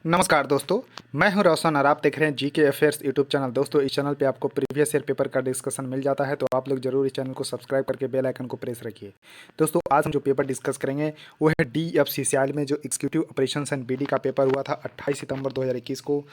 नमस्कार दोस्तों, मैं हूं रोशन और आप देख रहे हैं जी के अफेयर्स यूट्यूब चैनल। दोस्तों, इस चैनल पे आपको प्रीवियस ईयर पेपर का डिस्कशन मिल जाता है, तो आप लोग जरूर इस चैनल को सब्सक्राइब करके बेल आइकन को प्रेस रखिए। दोस्तों, आज हम जो पेपर डिस्कस करेंगे वो है DFCCIL में जो एग्जीक्यूटिव ऑपरेशंस एंड BD का पेपर हुआ था 28 सितंबर 2021 को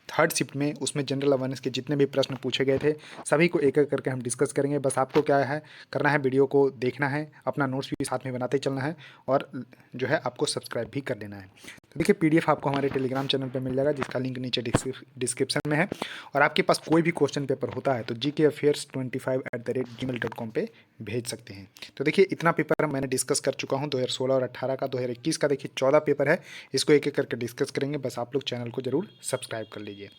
थर्ड शिफ्ट में। उसमें जनरल अवेयरनेस के जितने भी प्रश्न पूछे गए थे सभी को एक एक करके हम डिस्कस करेंगे। बस आपको क्या है करना है, वीडियो को देखना है, अपना नोट्स भी साथ में बनाते चलना है और जो है आपको सब्सक्राइब भी कर लेना है। तो देखिए, PDF आपको हमारे टेलीग्राम चैनल पे मिल जाएगा, जिसका लिंक नीचे डिस्क्रिप्शन में है। और आपके पास कोई भी क्वेश्चन पेपर होता है तो gkaffairs25@gmail.com पे भेज सकते हैं। तो देखिए, इतना पेपर मैंने डिस्कस कर चुका हूँ 2016 और 18 का। 2021 का देखिए 14 पेपर है, इसको एक एक करके डिस्कस करेंगे। बस आप लोग चैनल को जरूर सब्सक्राइब कर लीजिए।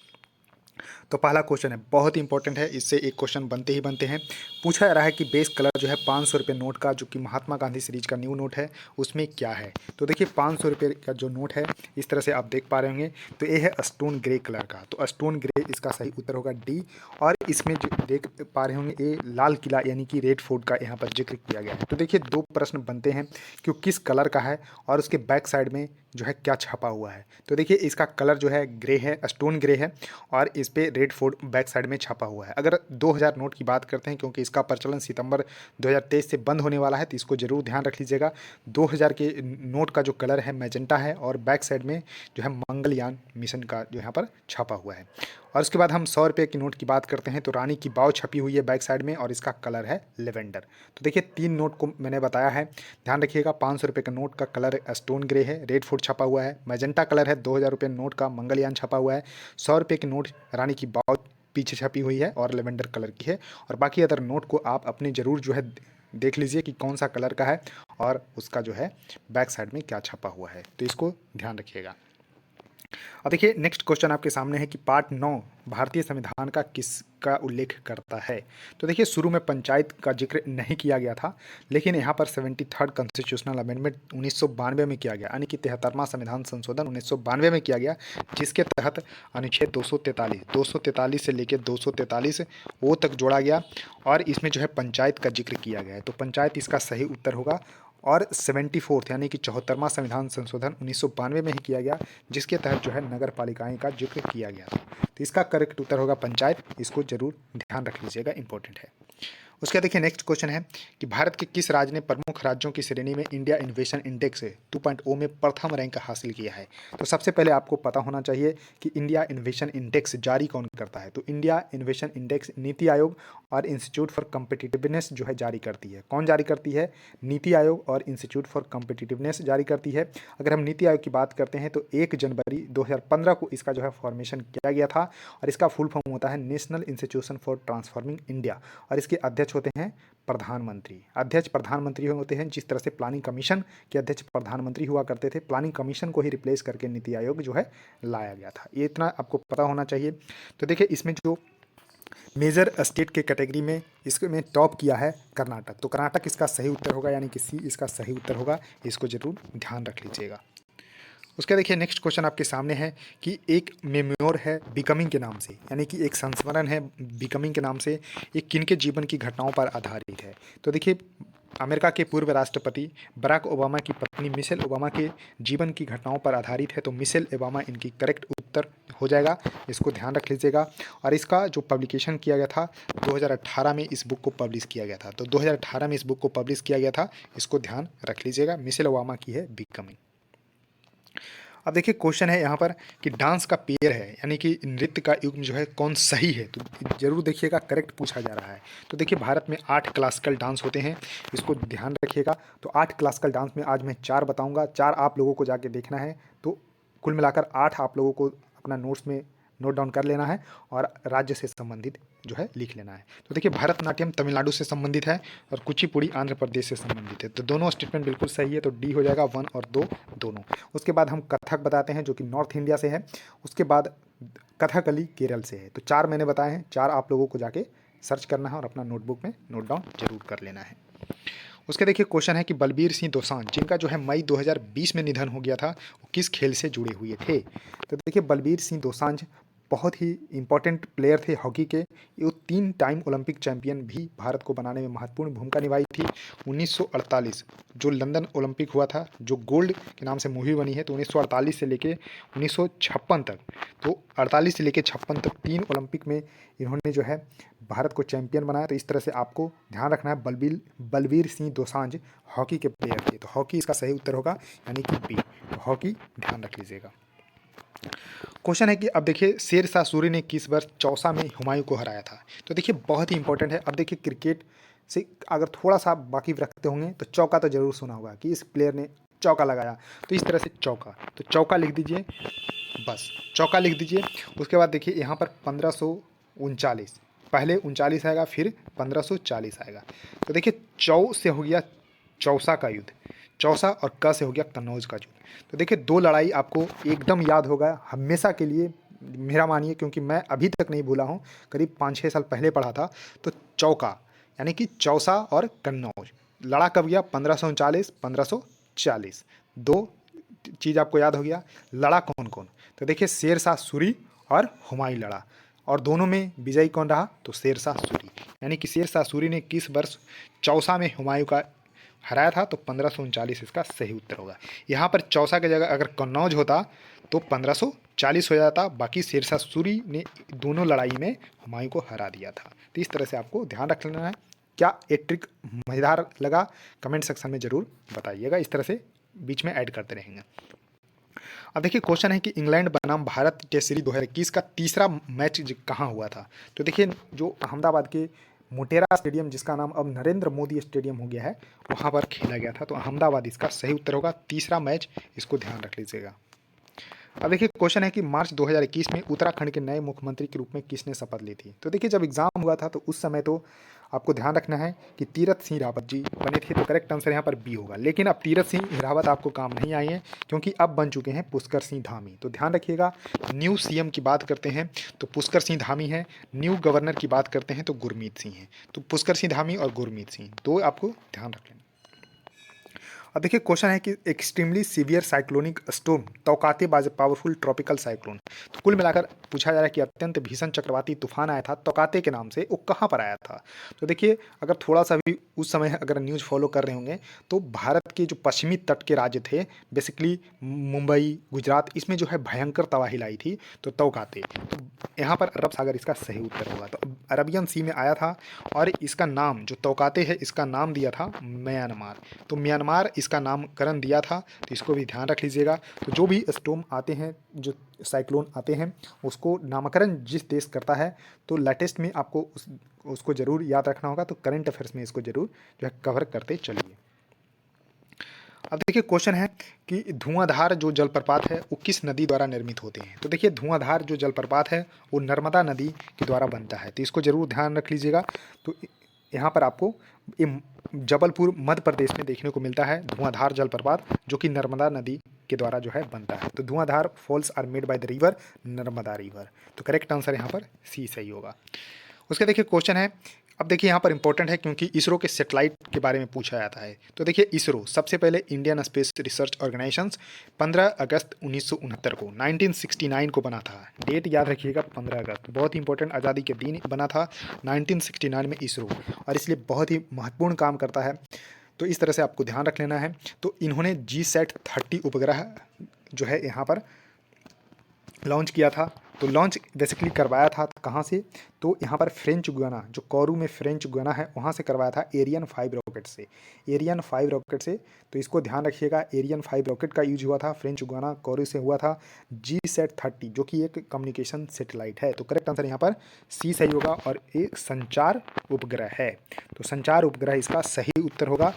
तो पहला क्वेश्चन है, बहुत इंपॉर्टेंट है, इससे एक क्वेश्चन बनते ही बनते हैं। पूछा जा रहा है कि बेस कलर जो है 500 रुपये नोट का, जो कि महात्मा गांधी सीरीज का न्यू नोट है, उसमें क्या है। तो देखिए, 500 रुपये का जो नोट है इस तरह से आप देख पा रहे होंगे, तो ये है स्टोन ग्रे कलर का। तो स्टोन ग्रे इसका सही उत्तर होगा डी। और इसमें जो देख पा रहे होंगे, ये लाल किला यानी कि रेड फोर्ट का यहाँ पर जिक्र किया गया है। तो देखिए, दो प्रश्न बनते हैं कि वो किस कलर का है और उसके बैक साइड में जो है क्या छपा हुआ है। तो देखिए, इसका कलर जो है ग्रे है, स्टोन ग्रे है, और इस पे रेड फोर्ट बैक साइड में छपा हुआ है। अगर 2000 नोट की बात करते हैं, क्योंकि इसका प्रचलन सितंबर 2023 से बंद होने वाला है, तो इसको जरूर ध्यान रख लीजिएगा। 2000 के नोट का जो कलर है मैजेंटा है, और बैक साइड में जो है मंगलयान मिशन का जो यहाँ पर छपा हुआ है। और उसके बाद हम 100 रुपये की नोट की बात करते हैं, तो रानी की बाव छपी हुई है बैक साइड में, और इसका कलर है लेवेंडर। तो देखिए, 3 नोट को मैंने बताया है, ध्यान रखिएगा। 500 रुपये का नोट का कलर स्टोन ग्रे है, रेड फोर्ट छपा हुआ है, मैजेंटा कलर है। 2000 रुपये नोट का मंगलयान छपा हुआ है। 100 रुपये की नोट रानी की बाव पीछे छपी हुई है और लेवेंडर कलर की है। और बाकी अदर नोट को आप अपने ज़रूर जो है देख लीजिए कि कौन सा कलर का है और उसका जो है बैक साइड में क्या छपा हुआ है, तो इसको ध्यान रखिएगा। अब देखिए, नेक्स्ट क्वेश्चन आपके सामने है कि पार्ट 9 भारतीय संविधान का किसका उल्लेख करता है। तो देखिए, शुरू में पंचायत का जिक्र नहीं किया गया था, लेकिन यहाँ पर 73rd कॉन्स्टिट्यूशनल अमेंडमेंट 1992 में किया गया, यानी कि 73वां संविधान संशोधन 1992 में किया गया, जिसके तहत अनुच्छेद 243 से लेकर 243 वो तक जोड़ा गया, और इसमें जो है पंचायत का जिक्र किया गया है। तो पंचायत इसका सही उत्तर होगा। और 74th यानी कि 74वां संविधान संशोधन 1992 में ही किया गया, जिसके तहत जो है नगर पालिकाएँ का जिक्र किया गया था। तो इसका करेक्ट उत्तर होगा पंचायत। इसको जरूर ध्यान रख लीजिएगा, इंपॉर्टेंट है। उसके देखिए, नेक्स्ट क्वेश्चन है कि भारत के किस राज्य ने प्रमुख राज्यों की श्रेणी में इंडिया इन्वेशन इंडेक्स 2.0 में प्रथम रैंक हासिल किया है। तो सबसे पहले आपको पता होना चाहिए कि इंडिया इन्वेशन इंडेक्स जारी कौन करता है। तो इंडिया इन्वेशन इंडेक्स नीति आयोग और इंस्टीट्यूट फॉर कम्पिटिटिवनेस जो है जारी करती है। कौन जारी करती है? नीति आयोग और इंस्टीट्यूट फॉर कम्पिटिटिवनेस जारी करती है। अगर हम नीति आयोग की बात करते हैं तो 1 जनवरी 2015 को इसका जो है फॉर्मेशन किया गया था, और इसका फुल फॉर्म होता है national institution for transforming India, और इसके अध्यक्ष होते हैं प्रधानमंत्री। अध्यक्ष प्रधानमंत्री होते हैं। जिस तरह से प्लानिंग कमीशन के अध्यक्ष प्रधानमंत्री हुआ करते थे, प्लानिंग कमीशन को ही रिप्लेस करके नीति आयोग जो है लाया गया था। ये इतना आपको पता होना चाहिए। तो देखिए, इसमें जो मेजर स्टेट के कैटेगरी में इसमें टॉप किया है कर्नाटक। तो कर्नाटक इसका सही उत्तर होगा, यानी कि सी इसका सही उत्तर होगा। इसको जरूर ध्यान रख लीजिएगा। उसका देखिए, नेक्स्ट क्वेश्चन आपके सामने है कि एक मेमोर है बिकमिंग के नाम से, यानी कि एक संस्मरण है बिकमिंग के नाम से, ये किनके जीवन की घटनाओं पर आधारित है। तो देखिए, अमेरिका के पूर्व राष्ट्रपति बराक ओबामा की पत्नी मिशेल ओबामा के जीवन की घटनाओं पर आधारित है। तो मिशेल ओबामा इनकी करेक्ट उत्तर हो जाएगा। इसको ध्यान रख लीजिएगा। और इसका जो पब्लिकेशन किया गया था 2018 में इस बुक को पब्लिश किया गया था। तो 2018 में इस बुक को पब्लिश किया गया था, इसको ध्यान रख लीजिएगा। मिशेल ओबामा की है बिकमिंग। अब देखिए, क्वेश्चन है यहाँ पर कि डांस का पेयर है, यानी कि नृत्य का युग्म जो है कौन सही है। तो जरूर देखिएगा, करेक्ट पूछा जा रहा है। तो देखिए, भारत में 8 क्लासिकल डांस होते हैं, इसको ध्यान रखिएगा। तो 8 क्लासिकल डांस में आज मैं 4 बताऊंगा, 4 आप लोगों को जाके देखना है। तो कुल मिलाकर 8 आप लोगों को अपना नोट्स में नोट डाउन कर लेना है, और राज्य से संबंधित जो है लिख लेना है। तो देखिए, भरतनाट्यम तमिलनाडु से संबंधित है, और कुचिपुड़ी आंध्र प्रदेश से संबंधित है। तो दोनों स्टेटमेंट बिल्कुल सही है, तो डी हो जाएगा 1 और 2 दोनों। उसके बाद हम कथक बताते हैं, जो कि नॉर्थ इंडिया से है। उसके बाद कथकली केरल से है। तो 4 मैंने बताए हैं, 4 आप लोगों को जाके सर्च करना है और अपना नोटबुक में नोट डाउन जरूर कर लेना है। उसके देखिए, क्वेश्चन है कि बलबीर सिंह दोसांझ, जिनका जो है मई 2020 में निधन हो गया था, वो किस खेल से जुड़े हुए थे। तो देखिए, बलबीर सिंह दोसांझ बहुत ही इंपॉर्टेंट प्लेयर थे हॉकी के। ये 3 टाइम ओलंपिक चैंपियन भी भारत को बनाने में महत्वपूर्ण भूमिका निभाई थी। 1948 जो लंदन ओलंपिक हुआ था, जो गोल्ड के नाम से मूवी बनी है, तो 1948 से लेके 1956 तक, तो 48 से लेके 56 तक 3 ओलंपिक में इन्होंने जो है भारत को चैंपियन बनाया। तो इस तरह से आपको ध्यान रखना है। बलवीर सिंह दोसांझ हॉकी के प्लेयर थे, तो हॉकी इसका सही उत्तर होगा, यानी कि बी। तो हॉकी ध्यान रख लीजिएगा। क्वेश्चन है कि अब देखिए शेर शाह सूरी ने किस वर्ष चौसा में हुमायूं को हराया था। तो देखिए बहुत ही इंपॉर्टेंट है। अब देखिए क्रिकेट से अगर थोड़ा सा वाकिफ रखते होंगे तो चौका तो जरूर सुना होगा कि इस प्लेयर ने चौका लगाया। तो इस तरह से चौका, तो चौका लिख दीजिए, बस चौका लिख दीजिए। उसके बाद देखिए यहाँ पर 1539, पहले 39 आएगा, फिर 1540 आएगा। तो देखिए चौ से हो गया चौसा का युद्ध, चौसा, और क से हो गया कन्नौज का युद्ध। तो देखिए 2 लड़ाई आपको एकदम याद होगा हमेशा के लिए, मेरा मानिए, क्योंकि मैं अभी तक नहीं भूला हूँ, करीब 5-6 साल पहले पढ़ा था। तो चौका यानी कि चौसा और कन्नौज लड़ा कब गया, 1539 1540। 2 चीज़ आपको याद हो गया। लड़ा कौन कौन, तो देखिए शेर शाह सूरी और हुमायूं लड़ा, और दोनों में विजयी कौन रहा, तो शेर शाह सूरी। यानी कि शेर शाह सूरी ने किस वर्ष चौसा में हुमायूं का हराया था, तो 1539 इसका सही उत्तर होगा। यहाँ पर चौसा की जगह अगर कन्नौज होता तो 1540 हो जाता। बाकी शेर शाह सूरी ने दोनों लड़ाई में हुमायूं को हरा दिया था। तो इस तरह से आपको ध्यान रख लेना है। क्या ये ट्रिक मज़ेदार लगा, कमेंट सेक्शन में ज़रूर बताइएगा। इस तरह से बीच में ऐड करते रहेंगे। अब देखिए क्वेश्चन है कि इंग्लैंड बनाम भारत टेस्ट सीरीज 2021 का तीसरा मैच कहाँ हुआ था। तो देखिए जो अहमदाबाद के मोटेरा स्टेडियम, जिसका नाम अब नरेंद्र मोदी स्टेडियम हो गया है, वहाँ पर खेला गया था। तो अहमदाबाद इसका सही उत्तर होगा। तीसरा मैच, इसको ध्यान रख लीजिएगा। अब देखिए क्वेश्चन है कि मार्च 2021 में उत्तराखंड के नए मुख्यमंत्री के रूप में किसने शपथ ली थी। तो देखिए जब एग्जाम हुआ था तो उस समय तो आपको ध्यान रखना है कि तीरथ सिंह रावत जी बने थे। तो करेक्ट आंसर यहाँ पर बी होगा। लेकिन अब तीरथ सिंह रावत आपको काम नहीं आए हैं, क्योंकि अब बन चुके हैं पुष्कर सिंह धामी। तो ध्यान रखिएगा। न्यू सीएम की बात करते हैं तो पुष्कर सिंह धामी है। न्यू गवर्नर की बात करते हैं तो गुरमीत सिंह है। तो पुष्कर सिंह धामी और गुरमीत सिंह, 2 आपको ध्यान रख लेना। अब देखिए क्वेश्चन है कि एक्सट्रीमली सीवियर साइक्लोनिक स्टॉर्म तौकाते बाज पावरफुल ट्रॉपिकल साइक्लोन। तो कुल मिलाकर पूछा जा रहा है कि अत्यंत भीषण चक्रवाती तूफान आया था तौकाते के नाम से, वो कहाँ पर आया था। तो देखिए अगर थोड़ा सा भी उस समय अगर न्यूज़ फॉलो कर रहे होंगे तो भारत के जो पश्चिमी तट के राज्य थे, बेसिकली मुंबई, गुजरात, इसमें जो है भयंकर तबाही लाई थी। तो तौकाते, तो यहाँ पर अरब सागर इसका सही उत्तर होगा। तो अरबियन सी में आया था, और इसका नाम जो तौकाते है, इसका नाम दिया था म्यांमार। तो म्यांमार इसका नामकरण दिया था। तो इसको भी ध्यान रख लीजिएगा। तो जो भी स्टॉर्म आते हैं, जो साइक्लोन आते हैं, उसको नामकरण जिस देश करता है, तो लेटेस्ट में आपको उसको ज़रूर याद रखना होगा। तो करंट अफेयर्स में इसको ज़रूर जो है कवर करते चलिए। अब देखिए क्वेश्चन है कि धुआंधार जो जलप्रपात है वो किस नदी द्वारा निर्मित होते हैं। तो देखिए धुआंधार जो जलप्रपात है वो नर्मदा नदी के द्वारा बनता है। तो इसको जरूर ध्यान रख लीजिएगा। तो यहाँ पर आपको ये जबलपुर मध्य प्रदेश में देखने को मिलता है धुआंधार जलप्रपात, जो कि नर्मदा नदी के द्वारा जो है बनता है। तो Dhuandhar falls are made by the river Narmada river. तो करेक्ट आंसर यहाँ पर सी सही होगा। उसके देखिए क्वेश्चन है, अब देखिए यहाँ पर इंपॉर्टेंट है क्योंकि इसरो के सैटेलाइट के बारे में पूछा जाता है। तो देखिए इसरो सबसे पहले इंडियन स्पेस रिसर्च ऑर्गेनाइजेशन 15 अगस्त 1969 को 1969 को बना था। डेट याद रखिएगा 15 अगस्त, बहुत ही इंपॉर्टेंट, आज़ादी के दिन बना था 1969 में इसरो, और इसलिए बहुत ही महत्वपूर्ण काम करता है। तो इस तरह से आपको ध्यान रख लेना है। तो इन्होंने GSAT-30 उपग्रह जो है यहाँ पर लॉन्च किया था। तो लॉन्च बेसिकली करवाया था कहाँ से, तो यहाँ पर फ्रेंच गुयाना, जो कोरू में फ्रेंच गुयाना है, वहाँ से करवाया था एरियन 5 रॉकेट से, एरियन 5 रॉकेट से। तो इसको ध्यान रखिएगा, एरियन 5 रॉकेट का यूज हुआ था, फ्रेंच गुयाना कोरू से हुआ था। GSAT-30 जो कि एक कम्युनिकेशन सैटेलाइट है। तो करेक्ट आंसर यहाँ पर सी सही होगा, और एक संचार उपग्रह है। तो संचार उपग्रह इसका सही उत्तर होगा।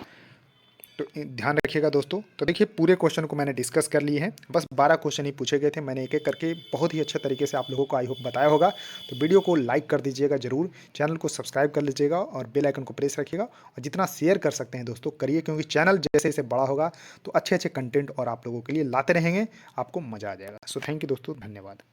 तो ध्यान रखिएगा दोस्तों। तो देखिए पूरे क्वेश्चन को मैंने डिस्कस कर लिए हैं, बस 12 क्वेश्चन ही पूछे गए थे। मैंने एक एक करके बहुत ही अच्छे तरीके से आप लोगों को आई होप बताया होगा। तो वीडियो को लाइक कर दीजिएगा ज़रूर, चैनल को सब्सक्राइब कर लीजिएगा, और बेल आइकन को प्रेस रखिएगा, और जितना शेयर कर सकते हैं दोस्तों करिए, क्योंकि चैनल जैसे जैसे बड़ा होगा तो अच्छे अच्छे कंटेंट और आप लोगों के लिए लाते रहेंगे, आपको मज़ा आ जाएगा। सो थैंक यू दोस्तों, धन्यवाद।